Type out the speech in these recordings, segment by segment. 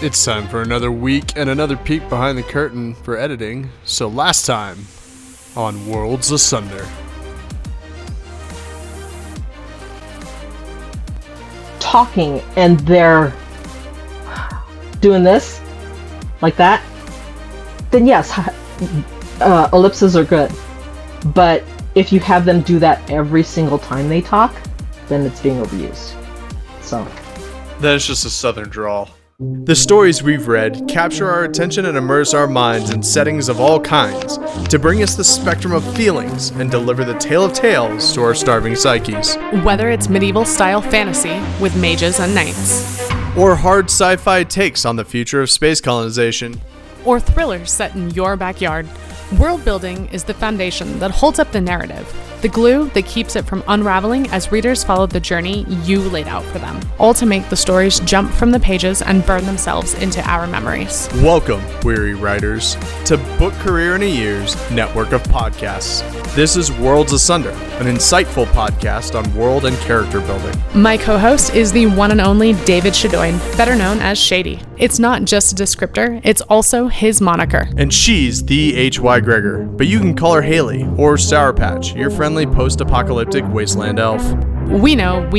It's time for another week and another peek behind the curtain for editing. So last time on Worlds Asunder. Talking and they're doing this, like that, then yes, ellipses are good. But if you have them do that every single time they talk, then it's being overused. So Then it's just a southern drawl. The stories we've read capture our attention and immerse our minds in settings of all kinds to bring us the spectrum of feelings and deliver the tale of tales to our starving psyches. Whether it's medieval-style fantasy with mages and knights, Or hard sci-fi takes on the future of space colonization. or thrillers set in your backyard, world building is the foundation that holds up the narrative, the glue that keeps it from unraveling as readers follow the journey you laid out for them, all to make the stories jump from the pages and burn themselves into our memories. Welcome, weary writers, to Book Career in a Year's network of podcasts. This is Worlds Asunder, an insightful podcast on world and character building. My co-host is the one and only David Shadoin, better known as Shady. It's not just a descriptor, it's also his moniker. And she's the H.Y. Gregor, but you can call her Haley or Sour Patch, your friendly post-apocalyptic wasteland elf. We know.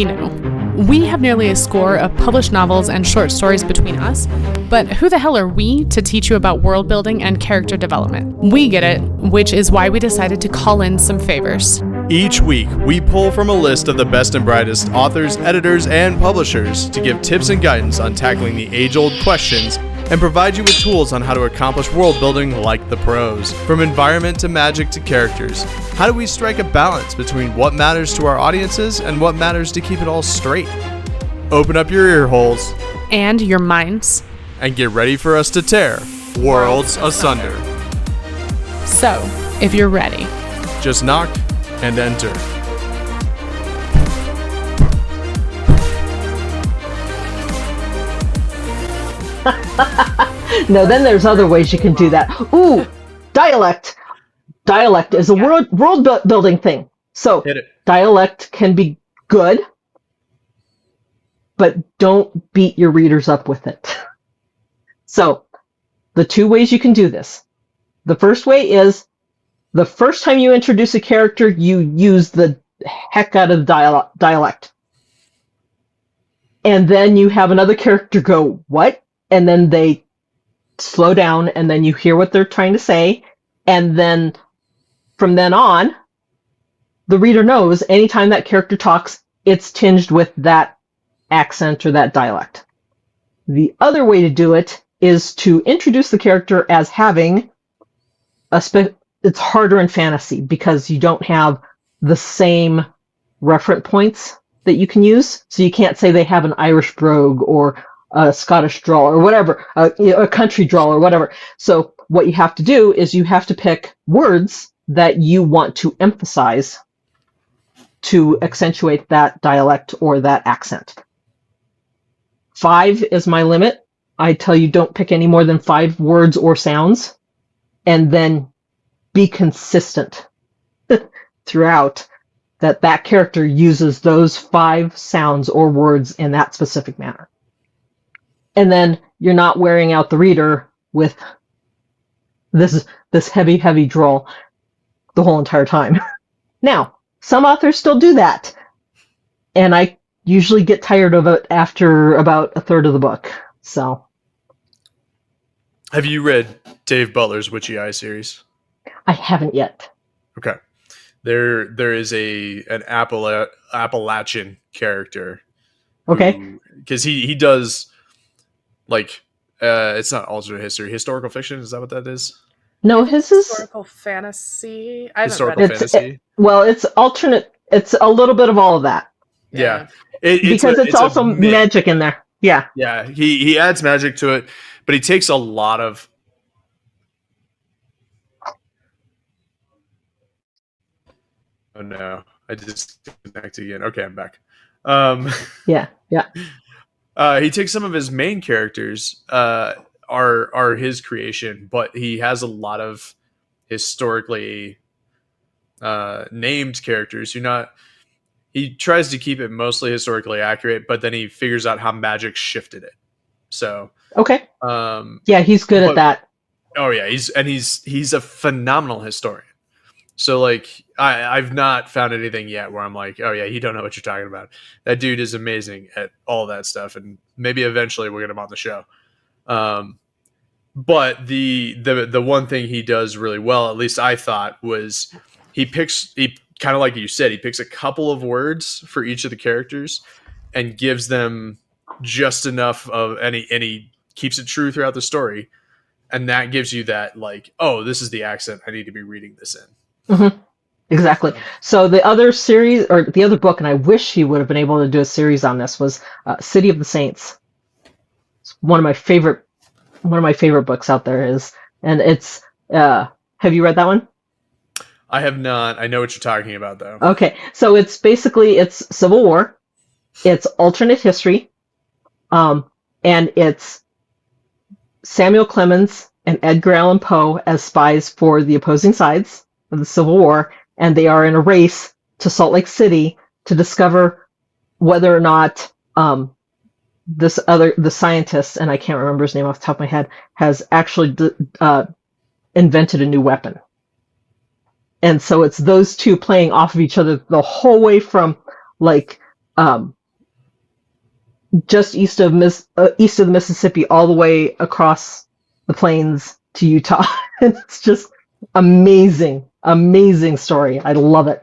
We have nearly a score of published novels and short stories between us, but who the hell are we to teach you about world building and character development? We get it, which is why we decided to call in some favors. Each week, we pull from a list of the best and brightest authors, editors, and publishers to give tips and guidance on tackling the age-old questions and provide you with tools on how to accomplish world building like the pros. From environment to magic to characters, how do we strike a balance between what matters to our audiences and what matters to keep it all straight? Open up your ear holes And your minds. and get ready for us to tear Worlds Asunder. So, if you're ready, Just knock and enter. no, then there's other ways you can do that. Ooh, dialect. Dialect is a world building thing. So Hit it. dialect can be good, but don't beat your readers up with it. So the two ways you can do this. The first way is the first time you introduce a character, you use the heck out of dialect. And then you have another character go, what? And then they slow down, and then you hear what they're trying to say. And then from then on, the reader knows anytime that character talks, it's tinged with that accent or that dialect. The other way to do it is to introduce the character as having it's harder in fantasy because you don't have the same referent points that you can use. So you can't say they have an Irish brogue or a Scottish drawl or whatever, a country drawl or whatever. So what you have to do is you have to pick words that you want to emphasize to accentuate that dialect or that accent. 5 is my limit. I tell you don't pick any more than 5 words or sounds, and then be consistent throughout that character uses those 5 sounds or words in that specific manner. And then you're not wearing out the reader with this heavy drawl the whole entire time. Now, some authors still do that, and I usually get tired of it after about a third of the book. So, Have you read Dave Butler's Witchy Eye series? I haven't yet. Okay. There is an Appalachian character. Okay. Because he does, like, it's not alternate history, historical fiction. Is that what that is? No, his is historical fantasy. I haven't Historical read it. fantasy. well, it's alternate. It's a little bit of all of that Yeah. because it's also magic in there. Yeah. Yeah. He adds magic to it, but he takes a lot of. Oh no! I disconnected again. Okay, I'm back. Yeah. He takes some of his main characters, are his creation, but he has a lot of historically named characters who not. He tries to keep it mostly historically accurate, but then he figures out how magic shifted it. So, Okay. um, Yeah, he's good at but that. oh yeah, he's a phenomenal historian. So like I've not found anything yet where I'm like, oh yeah, you don't know what you're talking about. That dude is amazing at all that stuff, and maybe eventually we'll get him on the show. Um, but the one thing he does really well, at least I thought, was he kind of like you said, he picks a couple of words for each of the characters and gives them just enough of and he keeps it true throughout the story, and that gives you that like, oh, this is the accent I need to be reading this in. Hmm. Exactly. So the other series, or the other book, and I wish he would have been able to do a series on this, was City of the Saints. It's one of my favorite books out there is, and it's. Have you read that one? I have not. I know what you're talking about though. Okay, so it's basically it's Civil War, it's alternate history, and it's Samuel Clemens and Edgar Allan Poe as spies for the opposing sides of the Civil War, and they are in a race to Salt Lake City to discover whether or not the scientist, and I can't remember his name off the top of my head, has actually invented a new weapon. And so it's those two playing off of each other the whole way from like just east of the Mississippi all the way across the plains to Utah. And it's just amazing story. I love it.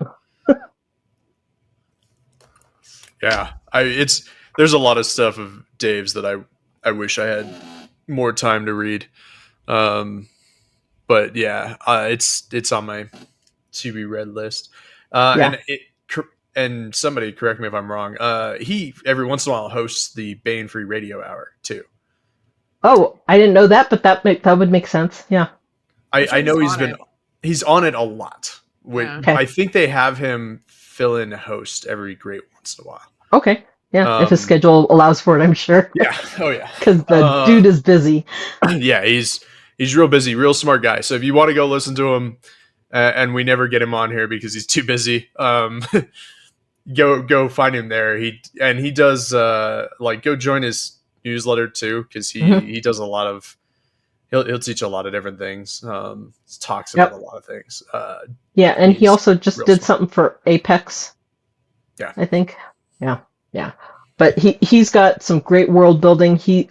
Yeah, there's a lot of stuff of Dave's that I wish I had more time to read. But yeah, it's on my to be read list. Yeah. And somebody correct me if I'm wrong. He every once in a while hosts the Bane Free Radio Hour too. Oh, I didn't know that, but that would make sense. Yeah. I know he's on it a lot. Yeah. Okay. I think they have him fill in host every great once in a while. Okay. Yeah, if his schedule allows for it, I'm sure. Yeah. Oh yeah. Because the dude is busy. Yeah, he's real busy, real smart guy. So if you want to go listen to him, and we never get him on here because he's too busy, go find him there. He does go join his newsletter too, because he does a lot of he'll teach a lot of different things. Talks about a lot of things. Yeah, and he also just did smart. something for Apex. Yeah, I think. Yeah. But he's got some great world building. He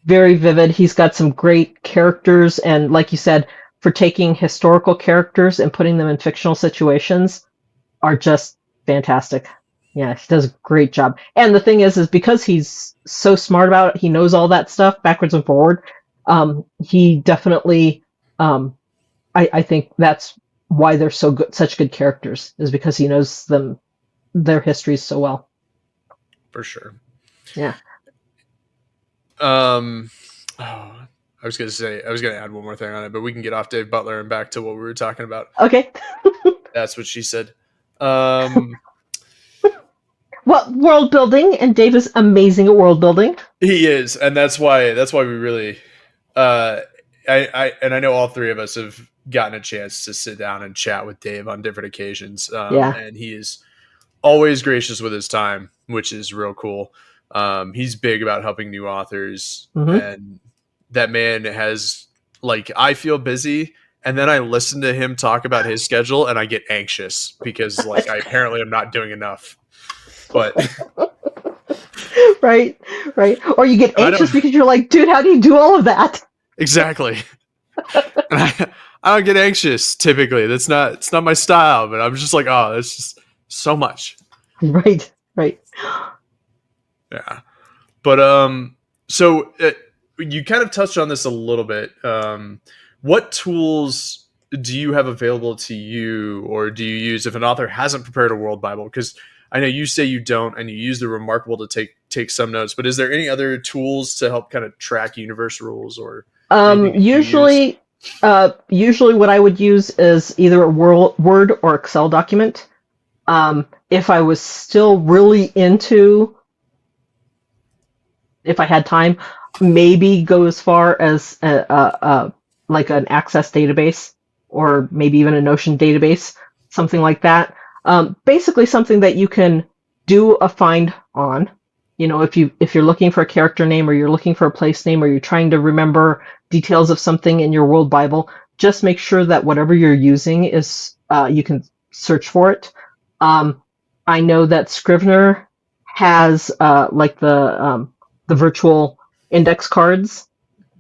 very vivid. He's got some great characters, and like you said, for taking historical characters and putting them in fictional situations, are just fantastic. Yeah, he does a great job. And the thing is because he's so smart about it, he knows all that stuff backwards and forward. He definitely, I think that's why they're so good, such good characters, is because he knows their histories so well. for sure. Yeah. I was going to add one more thing on it, but we can get off Dave Butler and back to what we were talking about. Okay. That's what she said. Well, world building, and Dave is amazing at world building. He is, and that's why we really I know all three of us have gotten a chance to sit down and chat with Dave on different occasions. And he is always gracious with his time, which is real cool. He's big about helping new authors, and that man has, like, I feel busy, and then I listen to him talk about his schedule and I get anxious because like I apparently am not doing enough. But right. Or you get anxious because you're like, dude, how do you do all of that? Exactly. And I don't get anxious typically. It's not my style, but I'm just like, oh, that's just so much. Right. Yeah. But so you kind of touched on this a little bit. What tools do you have available to you, or do you use if an author hasn't prepared a world Bible? Because I know you say you don't, and you use the Remarkable to take some notes. But is there any other tools to help kind of track universe rules, or usually what I would use is either a Word or Excel document. If I was still really into, if I had time, maybe go as far as like an Access database, or maybe even a Notion database, something like that. Basically something that you can do a find on, if you're looking for a character name, or you're looking for a place name, or you're trying to remember details of something in your World Bible, just make sure that whatever you're using is you can search for it. I know that Scrivener has like the virtual index cards,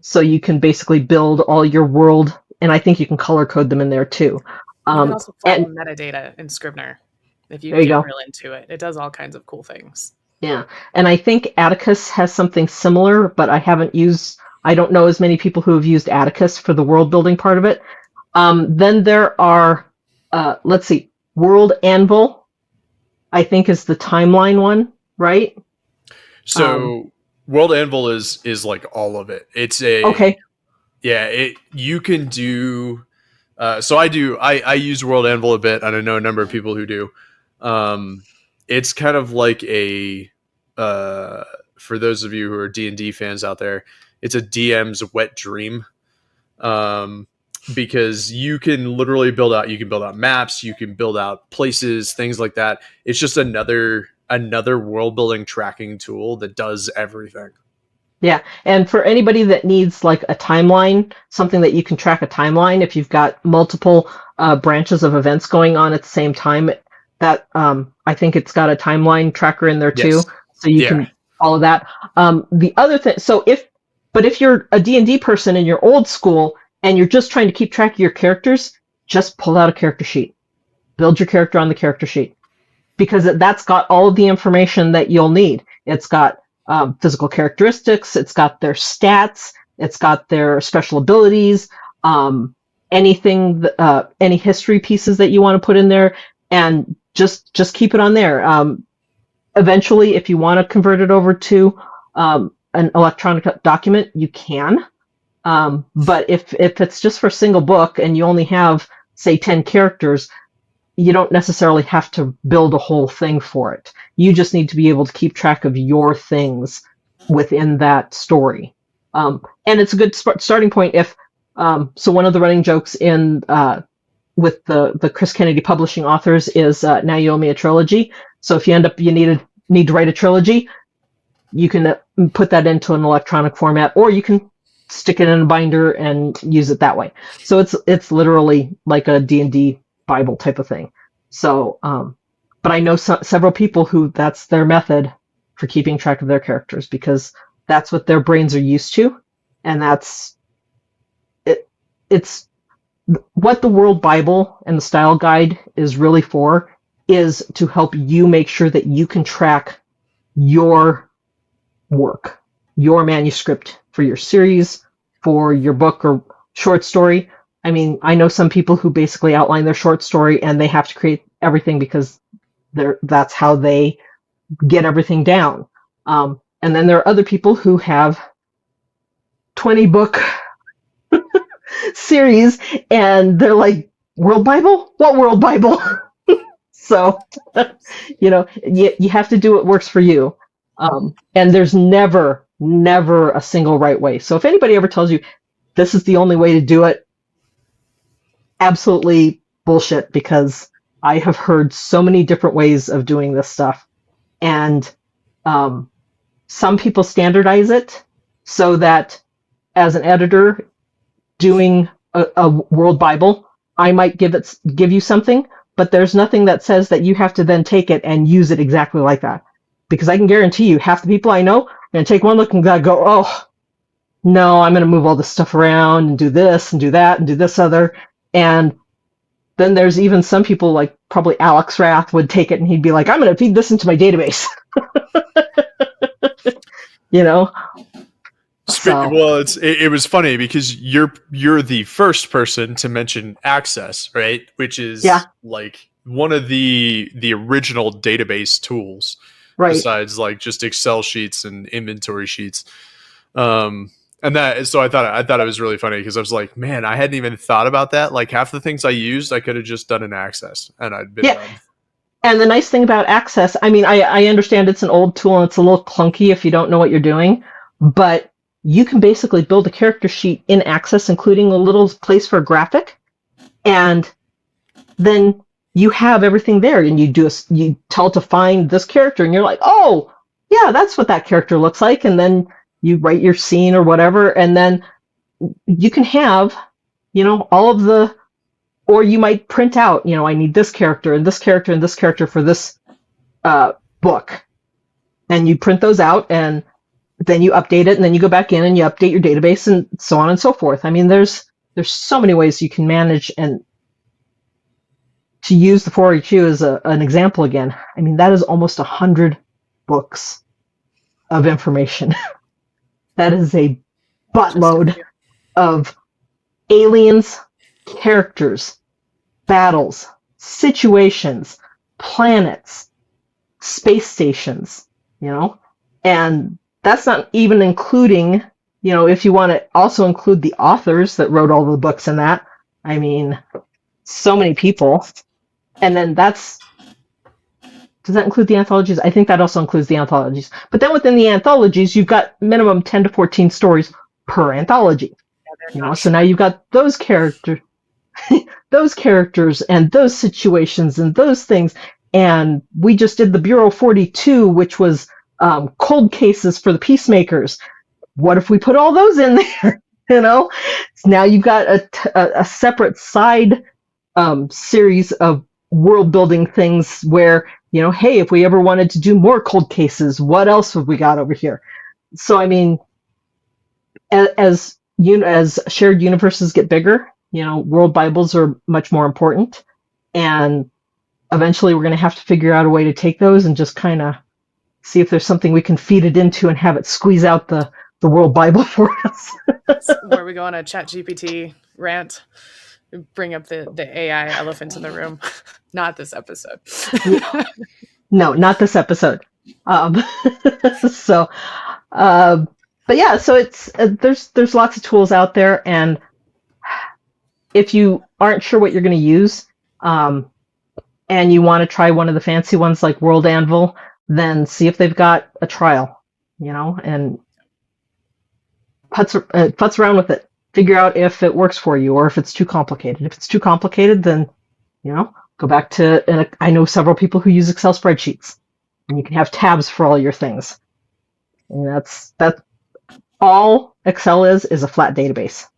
so you can basically build all your world, and I think you can color code them in there too. You can also follow And metadata in Scrivener if you there you get go. real into it. It does all kinds of cool things. Yeah, and I think Atticus has something similar, but I don't know as many people who have used Atticus for the world building part of it. Then there are, let's see, World Anvil, I think is the timeline one, right? So World Anvil is like all of it. It's a Okay. Yeah, you can do. So I use World Anvil a bit, and I know a number of people who do. It's kind of like a for those of you who are D&D fans out there, it's a DM's wet dream. Because you can literally build out maps, you can build out places, things like that. It's just another world building tracking tool that does everything. Yeah, and for anybody that needs like a timeline, something that you can track a timeline, if you've got multiple branches of events going on at the same time, that I think it's got a timeline tracker in there too, Yes. so you can follow that. The other thing, if you're a D&D person and you're old school and you're just trying to keep track of your characters, just pull out a character sheet, build your character on the character sheet, because that's got all of the information that you'll need. It's got physical characteristics, it's got their stats, it's got their special abilities, anything, any history pieces that you want to put in there, and just keep it on there. Eventually, if you want to convert it over to an electronic document, you can. But if it's just for a single book and you only have, say, 10 characters, you don't necessarily have to build a whole thing for it. You just need to be able to keep track of your things within that story. And it's a good starting point if, so one of the running jokes in, with the Chris Kennedy publishing authors is, now you owe me a trilogy. So if you need to write a trilogy, you can put that into an electronic format, or you can stick it in a binder and use it that way. So it's literally like a D&D Bible type of thing. So, but I know several people who that's their method for keeping track of their characters, because that's what their brains are used to, and that's it. It's what the World Bible and the Style Guide is really for, is to help you make sure that you can track your work, your manuscript for your series, for your book or short story. I mean, I know some people who basically outline their short story and they have to create everything because that's how they get everything down. And then there are other people who have 20 book series and they're like, World Bible? What World Bible? So, you have to do what works for you. And there's never a single right way. So if anybody ever tells you this is the only way to do it, absolutely bullshit, because I have heard so many different ways of doing this stuff. And some people standardize it so that as an editor doing a World Bible, I might give you something, but there's nothing that says that you have to then take it and use it exactly like that. Because I can guarantee you, half the people I know are going to take one look and go, oh, no, I'm going to move all this stuff around and do this and do that and do this other. And then there's even some people, like probably Alex Rath, would take it and he'd be like, I'm going to feed this into my database. So. Well, it was funny because you're the first person to mention Access, right? Which is like one of the original database tools, right? Besides like just Excel sheets and inventory sheets. And so I thought it was really funny because I was like, man, I hadn't even thought about that. Like half the things I used, I could have just done in Access and I'd been done. And the nice thing about Access, I mean, I understand it's an old tool and it's a little clunky if you don't know what you're doing, but you can basically build a character sheet in Access, including a little place for a graphic, and then you have everything there, and you tell it to find this character, and you're like, oh, yeah, that's what that character looks like. And then you write your scene or whatever. And then you can have, all of the, or you might print out, I need this character and this character and this character for this book. And you print those out and then you update it and then you go back in and you update your database and so on and so forth. I mean, there's so many ways you can manage, and to use the 4HU as an example again, I mean, that is almost 100 books of information. That is a buttload of aliens, characters, battles, situations, planets, space stations, and that's not even including, if you want to also include the authors that wrote all the books in that. I mean, so many people. And then does that include the anthologies? I think that also includes the anthologies. But then within the anthologies, you've got minimum 10 to 14 stories per anthology. So now you've got those characters and those situations and those things. And we just did the Bureau 42, which was cold cases for the peacemakers. What if we put all those in there? So now you've got a separate side series of world building things where, hey, if we ever wanted to do more cold cases, what else have we got over here? So, I mean, as shared universes get bigger, world Bibles are much more important. And eventually we're going to have to figure out a way to take those and just kind of see if there's something we can feed it into and have it squeeze out the world Bible for us. Where we go on a ChatGPT rant, bring up the AI elephant in the room. Not this episode. No, not this episode. But yeah, so it's there's lots of tools out there, and if you aren't sure what you're going to use, and you want to try one of the fancy ones like World Anvil, then see if they've got a trial, and putz around with it. Figure out if it works for you or if it's too complicated. If it's too complicated, then, go back to, and I know several people who use Excel spreadsheets, and you can have tabs for all your things. And that's all Excel is a flat database.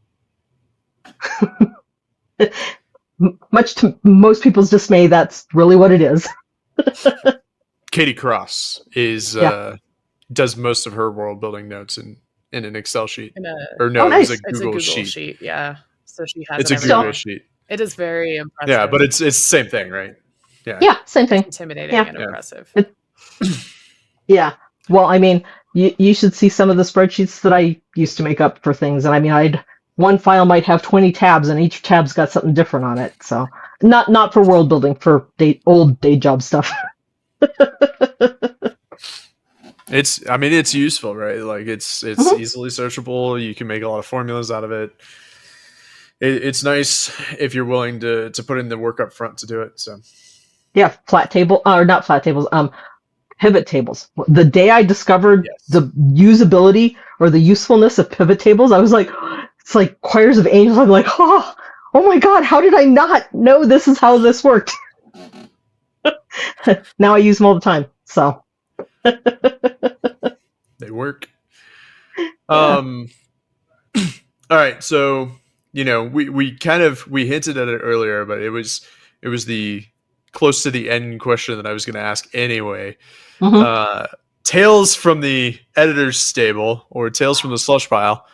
Much to most people's dismay, that's really what it is. Katie Cross does most of her world building notes in an Excel sheet. Nice. It's a Google sheet. Yeah. So she has it's a Google sheet. It is very impressive. Yeah, but it's the same thing, right? Yeah, same thing. Intimidating and impressive. Yeah. Well, I mean, you should see some of the spreadsheets that I used to make up for things. And I mean, one file might have 20 tabs and each tab's got something different on it. So not for world building, for old day job stuff. It's useful, right? Like it's easily searchable. You can make a lot of formulas out of it. It's nice if you're willing to put in the work up front to do it. So yeah, not flat tables, pivot tables. The day I discovered the usability or the usefulness of pivot tables, I was like, it's like choirs of angels. I'm like, oh my God, how did I not know this is how this worked? Now I use them all the time. So they work. All right, so we hinted at it earlier, but it was the close to the end question that I was going to ask anyway. Tales from the editor's stable or tales from the slush pile.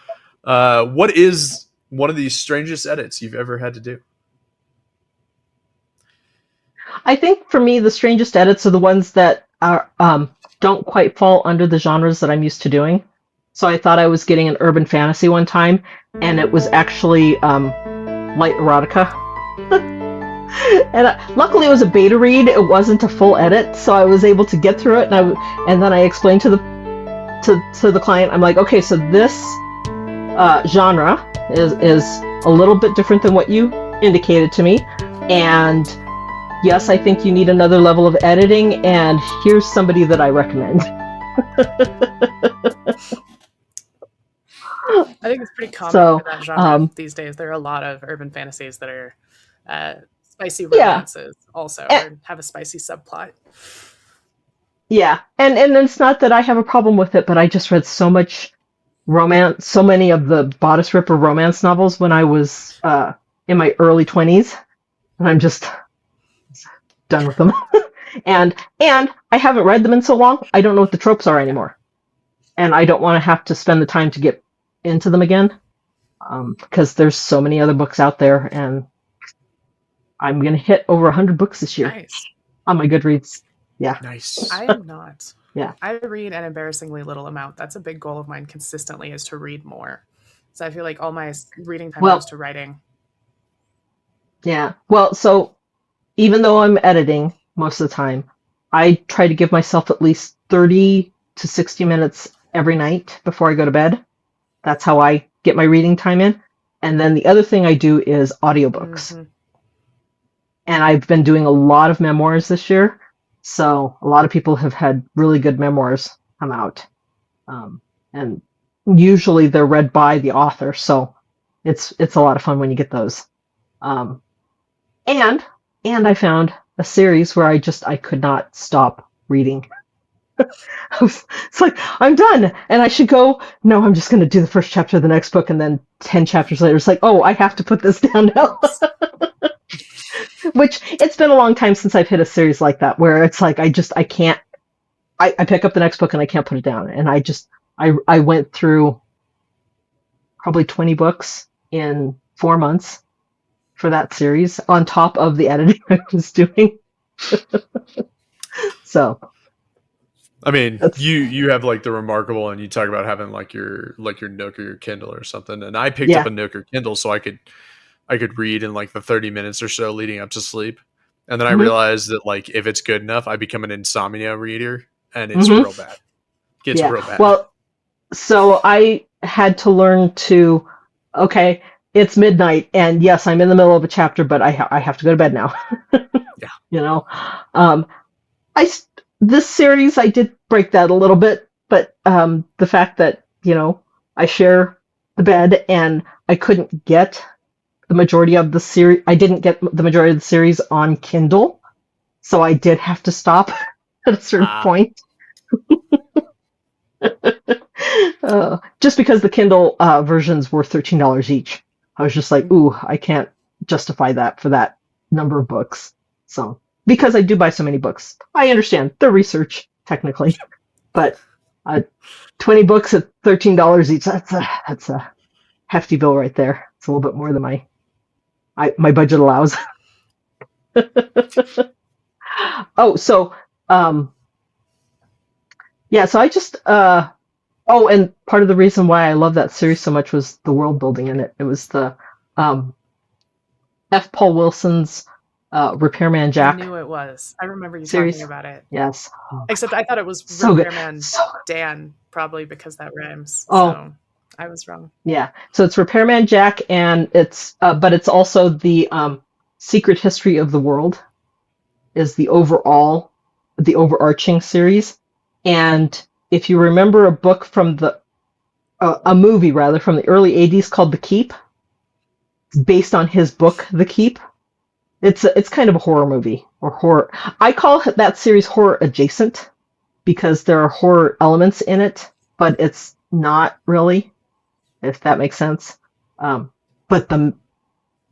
What is one of the strangest edits you've ever had to do? I think for me, the strangest edits are the ones that are don't quite fall under the genres that I'm used to doing. So I thought I was getting an urban fantasy one time, and it was actually light erotica. And luckily it was a beta read. It wasn't a full edit, so I was able to get through it. And then I explained to the client, I'm like, okay, so this genre is a little bit different than what you indicated to me, and yes, I think you need another level of editing, and here's somebody that I recommend. I think it's pretty common for that genre these days. There are a lot of urban fantasies that are spicy romances also, or have a spicy subplot. Yeah, and it's not that I have a problem with it, but I just read so much romance, so many of the bodice ripper romance novels when I was in my early 20s, and I'm just done with them. and I haven't read them in so long, I don't know what the tropes are anymore, and I don't want to have to spend the time to get into them again, because there's so many other books out there, and I'm gonna hit over 100 books this year Nice. on my Goodreads. Yeah. Nice. I am not. Yeah. I read an embarrassingly little amount. That's a big goal of mine consistently, is to read more. So I feel like all my reading time goes to writing. Yeah. Well, so even though I'm editing most of the time, I try to give myself at least 30 to 60 minutes every night before I go to bed. That's how I get my reading time in. And then the other thing I do is audiobooks. Mm-hmm. And I've been doing a lot of memoirs this year. So a lot of people have had really good memoirs come out. And usually they're read by the author. So it's a lot of fun when you get those. And I found a series where I could not stop reading. It's like, I'm done, and I should go. No, I'm just going to do the first chapter of the next book, and then 10 chapters later, it's like, oh, I have to put this down now. Which, it's been a long time since I've hit a series like that, where it's like, I can't, I pick up the next book and I can't put it down. And I went through probably 20 books in 4 months for that series, on top of the editing I was doing. So, I mean, you have like the remarkable, and you talk about having like your Nook or your Kindle or something. And I picked up a Nook or Kindle so I could read in like the 30 minutes or so leading up to sleep. And then I realized that like if it's good enough, I become an insomnia reader, and it's real bad. It gets real bad. Well, so I had to learn to, okay, it's midnight, and yes, I'm in the middle of a chapter, but I have to go to bed now. Yeah. You know, this series, I did break that a little bit, but the fact that, you know, I share the bed, and I couldn't get the majority of the series. I didn't get the majority of the series on Kindle, so I did have to stop at a certain point. Just because the Kindle versions were $13 each. I was just like, ooh, I can't justify that for that number of books. So, because I do buy so many books, I understand the research technically, but 20 books at $13 each, that's a hefty bill right there. It's a little bit more than my budget allows. Oh, so yeah, so I just oh, and part of the reason why I love that series so much was the world building in it. It was the F. Paul Wilson's Repairman Jack. I knew it was. I remember you series. talking about it. Yes. Except I thought it was So Repairman good. So Dan, probably because that rhymes. Oh. So I was wrong. Yeah. So it's Repairman Jack, and it's but it's also the Secret History of the World is the overarching series. And if you remember a book from a movie rather from the early 80s called The Keep, it's based on his book The Keep. It's kind of a horror movie, or horror. I call that series horror adjacent because there are horror elements in it, but it's not really, if that makes sense. But the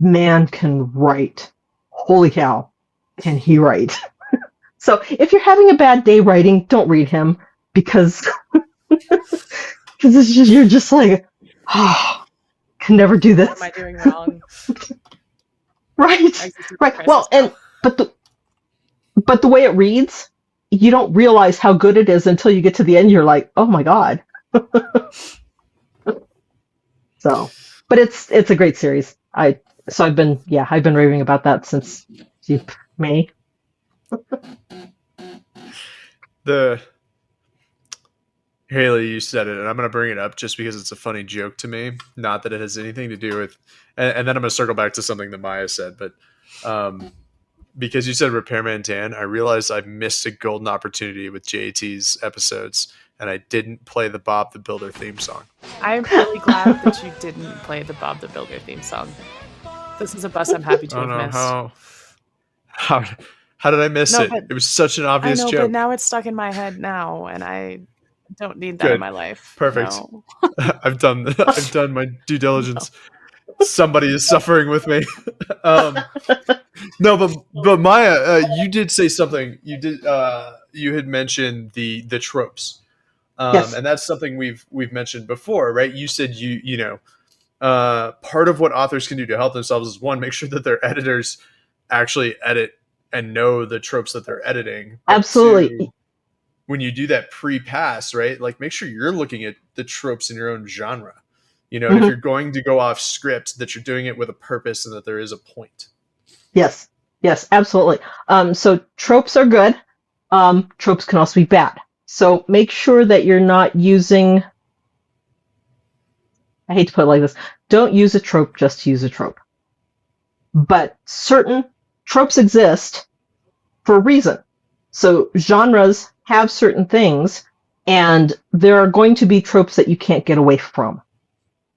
man can write. Holy cow, can he write? So if you're having a bad day writing, don't read him, because it's just, you're just like, oh, can never do this. What am I doing wrong? Right. Well, but the way it reads, you don't realize how good it is until you get to the end. You're like, oh my god. So, but it's a great series. I've been raving about that since May. Haley, you said it, and I'm going to bring it up just because it's a funny joke to me. Not that it has anything to do with, and then I'm going to circle back to something that Maya said, but because you said Repairman Dan, I realized I missed a golden opportunity with JT's episodes, and I didn't play the Bob the Builder theme song. I'm really glad that you didn't play the Bob the Builder theme song. This is a bus I'm happy to have missed. How did I miss No, it? but It was such an I obvious know, joke. but now it's stuck in my head now, and I don't need that Good. in my life. Perfect. No. I've done my due diligence. Somebody is suffering with me. No, but Maya, you did say something. You had mentioned the tropes, Yes. and that's something we've mentioned before, right? You said you know part of what authors can do to help themselves is, one, make sure that their editors actually edit and know the tropes that they're editing. But Absolutely. two, when you do that pre-pass, right, like make sure you're looking at the tropes in your own genre. You know, and if Mhm. you're going to go off script, that you're doing it with a purpose and that there is a point. Yes. Yes, absolutely. So tropes are good. Tropes can also be bad. So make sure that you're not using, I hate to put it like this, don't use a trope just to use a trope. But certain tropes exist for a reason. So genres have certain things, and there are going to be tropes that you can't get away from.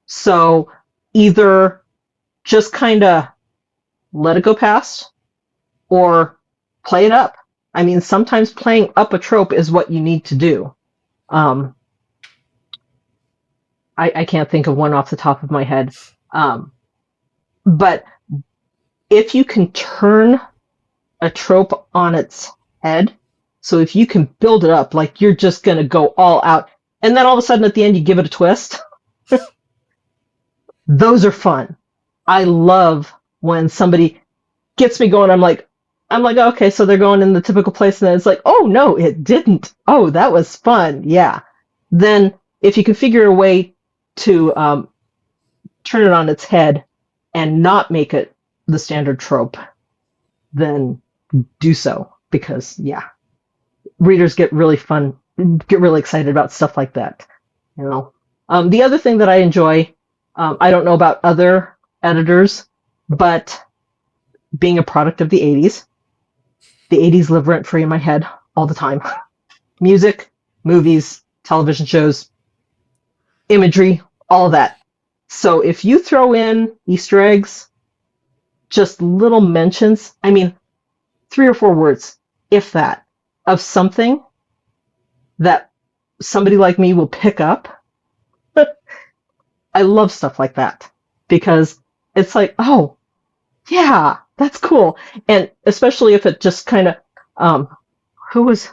So either just kind of let it go past or play it up. I mean, sometimes playing up a trope is what you need to do. I can't think of one off the top of my head. But if you can turn a trope on its head, so if you can build it up, like you're just going to go all out, and then all of a sudden at the end you give it a twist, those are fun. I love when somebody gets me going. I'm like, okay, so they're going in the typical place, and then it's like, oh no, it didn't. Oh, that was fun. Yeah. Then if you can figure a way to turn it on its head and not make it the standard trope, then do so, because yeah, readers get really excited about stuff like that. You know, the other thing that I enjoy, I don't know about other editors, but being a product of the 80s, the 80s live rent free in my head all the time. Music, movies, television shows, imagery, all of that. So if you throw in Easter eggs, just little mentions, I mean, 3 or 4 words, if that, of something that somebody like me will pick up. I love stuff like that because it's like, oh, yeah, that's cool. And especially if it just kind of, who was,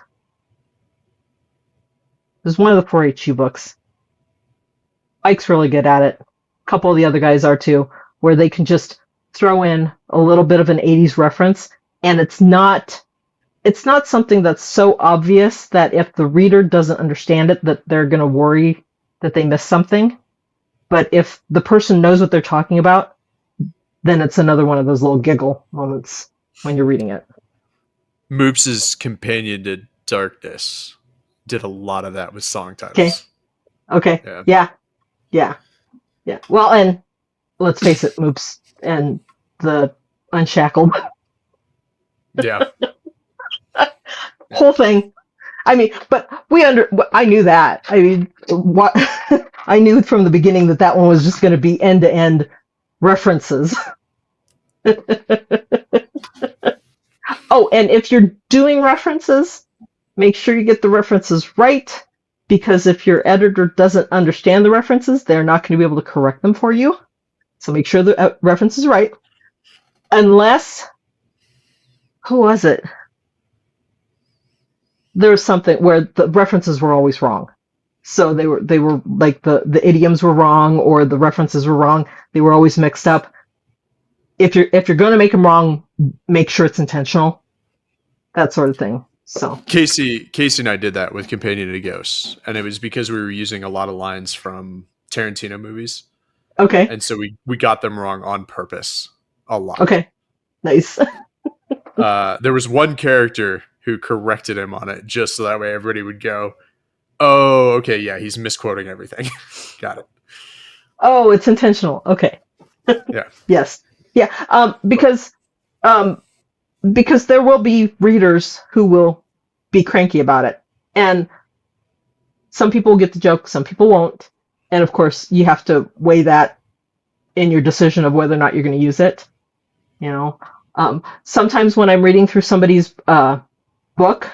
there's one of the 4-H books. Ike's really good at it. A couple of the other guys are too, where they can just throw in a little bit of an 80s reference, and it's not something that's so obvious that if the reader doesn't understand it, that they're going to worry that they missed something. But if the person knows what they're talking about, then it's another one of those little giggle moments when you're reading it. Moops's Companion to Darkness did a lot of that with song titles. Okay. Yeah. Well, and let's face it, Moops and the Unshackled. Yeah. Whole thing. I mean, but I knew that. I mean, what I knew from the beginning that one was just going to be end-to-end references. Oh, and if you're doing references, make sure you get the references right, because if your editor doesn't understand the references, they're not going to be able to correct them for you. So make sure the reference is right. Unless, who was it? There was something where the references were always wrong. So they were like the idioms were wrong, or the references were wrong. They were always mixed up. If you're going to make them wrong, make sure it's intentional. That sort of thing. So Casey and I did that with Companion to Ghosts, and it was because we were using a lot of lines from Tarantino movies. Okay. And so we got them wrong on purpose a lot. Okay. Nice. There was one character who corrected him on it just so that way everybody would go, oh, okay, yeah, he's misquoting everything. Got it. Oh, it's intentional. Okay. Yeah. Yes. Yeah. Because there will be readers who will be cranky about it. And some people will get the joke, some people won't. And of course, you have to weigh that in your decision of whether or not you're going to use it. You know, Sometimes when I'm reading through somebody's book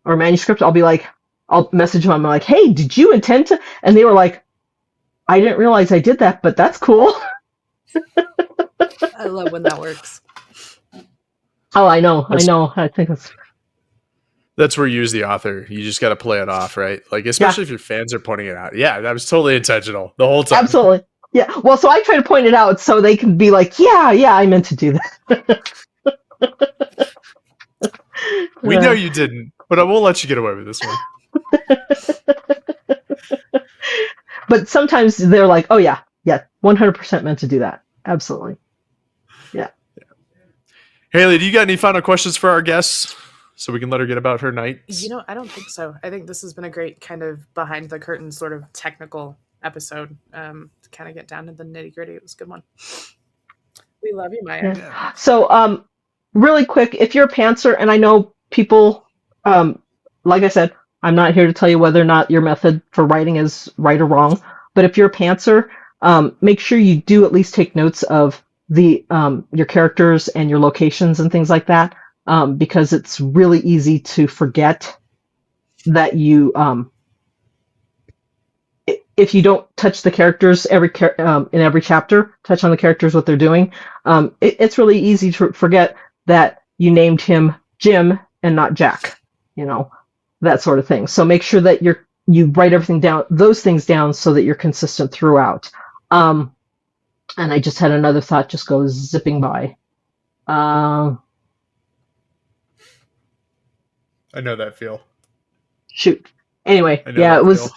or manuscript, I'll message them. I'm like, hey, did you intend to? And they were like, I didn't realize I did that, but that's cool. I love when that works. Oh, I know. I think That's where you use the author. You just got to play it off, right? Like, especially if your fans are pointing it out. Yeah, that was totally intentional the whole time. absolutely. Yeah. Well, so I try to point it out so they can be like, yeah, I meant to do that. We know you didn't, but I won't let you get away with this one. But sometimes they're like, oh, yeah, 100% meant to do that. Absolutely. Yeah. Haley, do you got any final questions for our guests so we can let her get about her night? I don't think so. I think this has been a great kind of behind the curtain sort of technical episode to kind of get down to the nitty gritty. It was a good one. We love you, Maya. Yeah. So, really quick, if you're a pantser, and I know people, like I said, I'm not here to tell you whether or not your method for writing is right or wrong, but if you're a pantser, make sure you do at least take notes of the your characters and your locations and things like that, because it's really easy to forget that you if you don't touch the characters in every chapter, touch on the characters, what they're doing, it's really easy to forget that you named him Jim and not Jack, that sort of thing. So make sure that you write everything down, those things down, so that you're consistent throughout. And I just had another thought just go zipping by. I know that feel. Shoot. Anyway, I know yeah, that it was.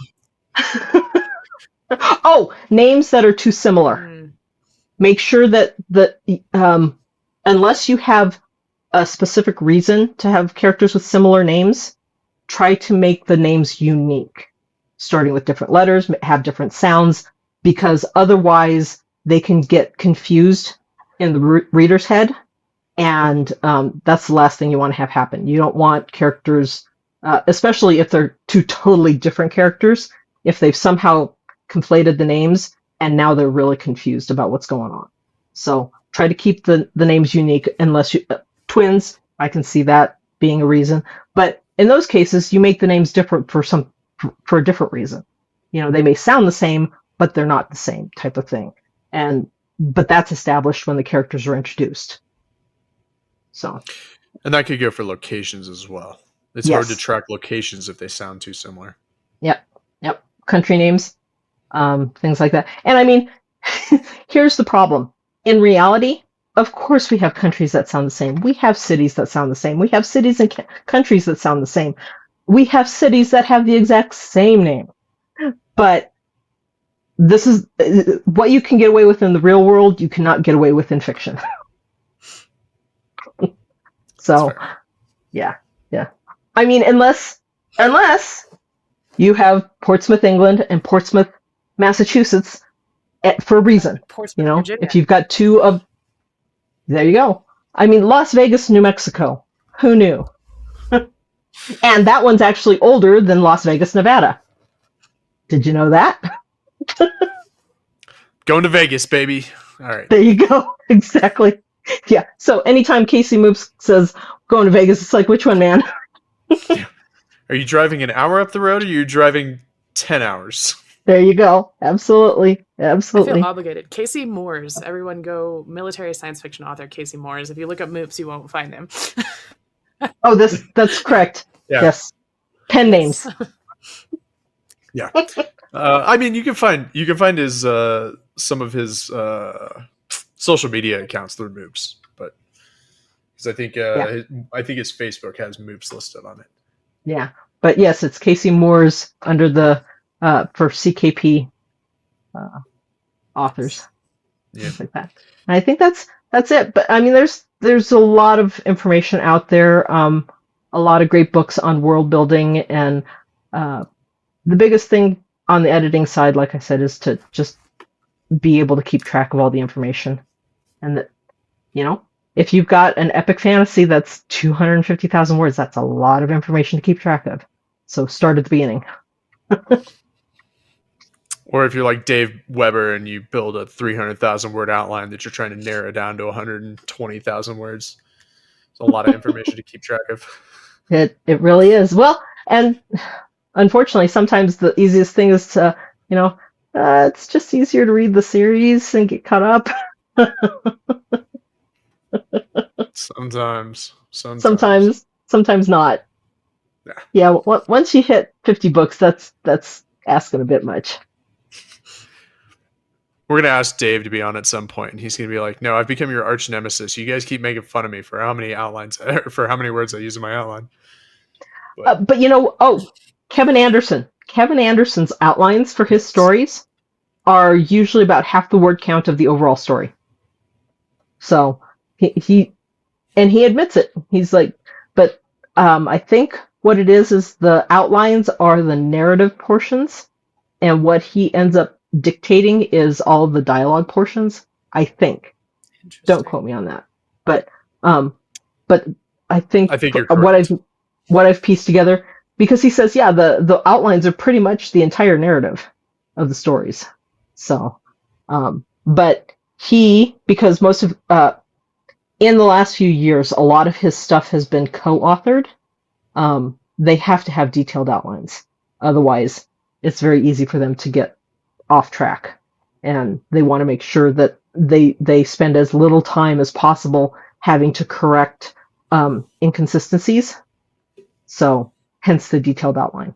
Oh, names that are too similar. Make sure that unless you have a specific reason to have characters with similar names, try to make the names unique, starting with different letters, have different sounds, because otherwise they can get confused in the reader's head, and that's the last thing you want to have happen. You don't want characters, especially if they're two totally different characters, if they've somehow conflated the names and now they're really confused about what's going on. So try to keep the names unique, unless you twins, I can see that being a reason, but in those cases you make the names different for a different reason. They may sound the same, but they're not the same type of thing, but that's established when the characters are introduced. So, and that could go for locations as well. It's hard to track locations if they sound too similar. Yep. Country names, things like that. And I mean, here's the problem. In reality, of course, we have countries that sound the same. We have cities that sound the same. We have cities and countries that sound the same. We have cities that have the exact same name. But this is what you can get away with in the real world, you cannot get away with in fiction. So, yeah. I mean, unless you have Portsmouth, England, and Portsmouth, Massachusetts, for a reason. Portsmouth, Virginia. If you've got two of, there you go. I mean, Las Vegas, New Mexico. Who knew? And that one's actually older than Las Vegas, Nevada. Did you know that? Going to Vegas, baby. All right. There you go. Exactly. Yeah. So anytime Casey Moops says going to Vegas, it's like, which one, man? Are you driving an hour up the road, or are you driving 10 hours? There you go. Absolutely. I feel obligated. Casey Moores. Everyone go military science fiction author Casey Moores. If you look up Moops, you won't find him. Oh, that's correct. Yeah. Yes. Pen names. Yeah. I mean, you can find his some of his social media accounts through Moops, but because I think his Facebook has Moops listed on it. Yeah, but yes, it's Casey Moores under the for CKP authors. Yeah. Things like that. And I think that's it. But I mean, there's a lot of information out there. A lot of great books on world building, and the biggest thing on the editing side, like I said, is to just be able to keep track of all the information. And that, if you've got an epic fantasy that's 250,000 words, that's a lot of information to keep track of. So start at the beginning. Or if you're like Dave Weber and you build a 300,000 word outline that you're trying to narrow down to 120,000 words. It's a lot of information to keep track of. It really is. Well, and unfortunately, sometimes the easiest thing is to, it's just easier to read the series and get caught up. Sometimes not. Yeah. Once you hit 50 books, that's asking a bit much. We're going to ask Dave to be on at some point, and he's going to be like, no, I've become your arch nemesis. You guys keep making fun of me for how many words I use in my outline. But Kevin Anderson. Kevin Anderson's outlines for his stories are usually about half the word count of the overall story. So he admits it. He's like, but I think what it is the outlines are the narrative portions, and what he ends up dictating is all the dialogue portions, I think. Don't quote me on that. But I think you're correct. What I've pieced together, because he says, the outlines are pretty much the entire narrative of the stories. So, but because most of, in the last few years, a lot of his stuff has been co-authored. They have to have detailed outlines. Otherwise, it's very easy for them to get off track. And they want to make sure that they spend as little time as possible having to correct inconsistencies. So, hence the detailed outline.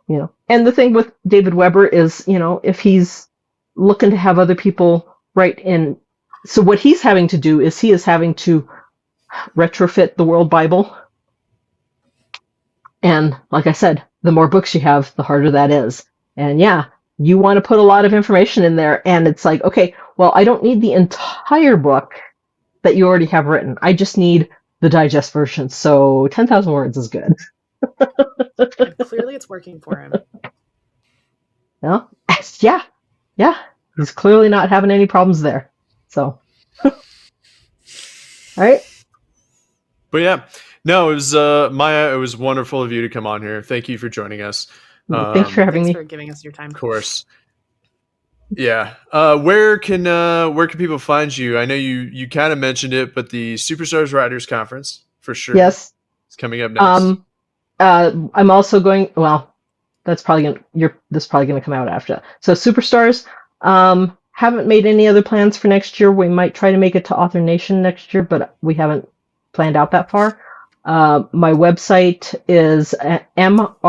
And the thing with David Weber is, if he's looking to have other people write in, so what he's having to do is he is having to retrofit the World Bible. And like I said, the more books you have, the harder that is. And you want to put a lot of information in there, and it's like, okay, well, I don't need the entire book that you already have written. I just need the digest version. So 10,000 words is good. And clearly it's working for him. Well, yeah. He's clearly not having any problems there. So, all right. But yeah, no, it was Maya. It was wonderful of you to come on here. Thank you for joining us. Thanks for having me. Thanks for giving us your time. Of course. Yeah. Where can people find you? I know you kind of mentioned it, but the Superstars Writers Conference for sure. Yes. It's coming up next. I'm also going. Well, this is probably gonna come out after that. So Superstars. Haven't made any other plans for next year. We might try to make it to Author Nation next year, but we haven't planned out that far. My website is mrkdup.com.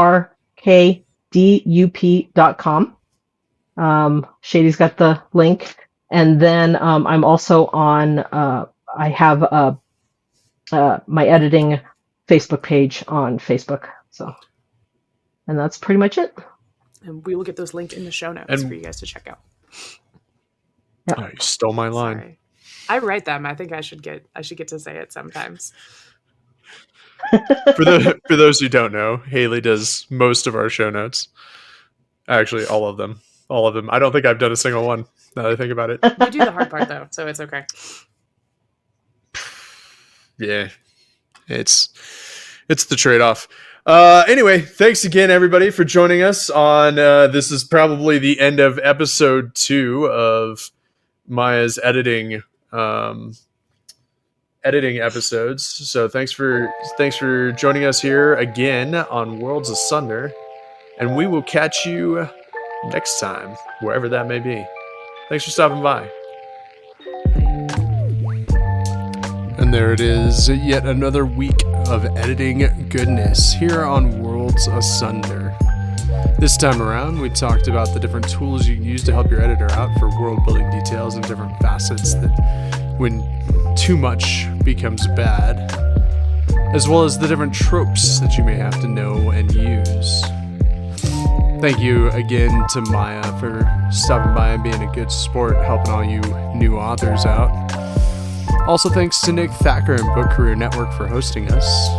Shady's got the link. And then I'm also on, I have my editing Facebook page on Facebook. So, and that's pretty much it. And we will get those linked in the show notes for you guys to check out. Yeah. Oh, you stole my line. Sorry. I write them. I think I should get to say it sometimes. For those who don't know, Haley does most of our show notes. Actually, all of them. I don't think I've done a single one. Now that I think about it. You do the hard part though, so it's okay. Yeah, it's the trade-off. Anyway, thanks again, everybody, for joining us on. This is probably the end of episode 2 of Maya's editing episodes. So thanks for joining us here again on Worlds Asunder, and we will catch you next time, wherever that may be. Thanks for stopping by. And there it is, yet another week of editing goodness here on Worlds Asunder. This time around, we talked about the different tools you can use to help your editor out for world building details and different facets that when too much becomes bad, as well as the different tropes that you may have to know and use. Thank you again to Maya for stopping by and being a good sport, helping all you new authors out. Also thanks to Nick Thacker and Book Career Network for hosting us.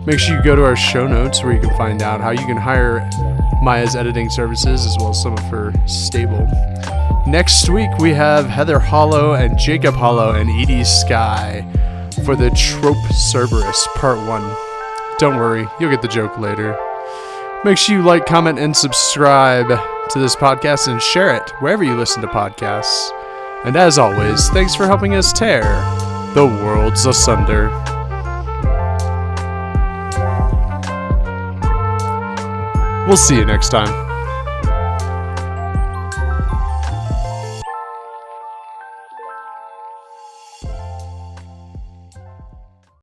Make sure you go to our show notes where you can find out how you can hire Maya's editing services as well as some of her stable. Next week we have Heather Hollow and Jacob Hollow and Edie Sky for the Trope Cerberus Part 1. Don't worry, you'll get the joke later. Make sure you like, comment, and subscribe to this podcast and share it wherever you listen to podcasts. And as always, thanks for helping us tear the worlds asunder. We'll see you next time.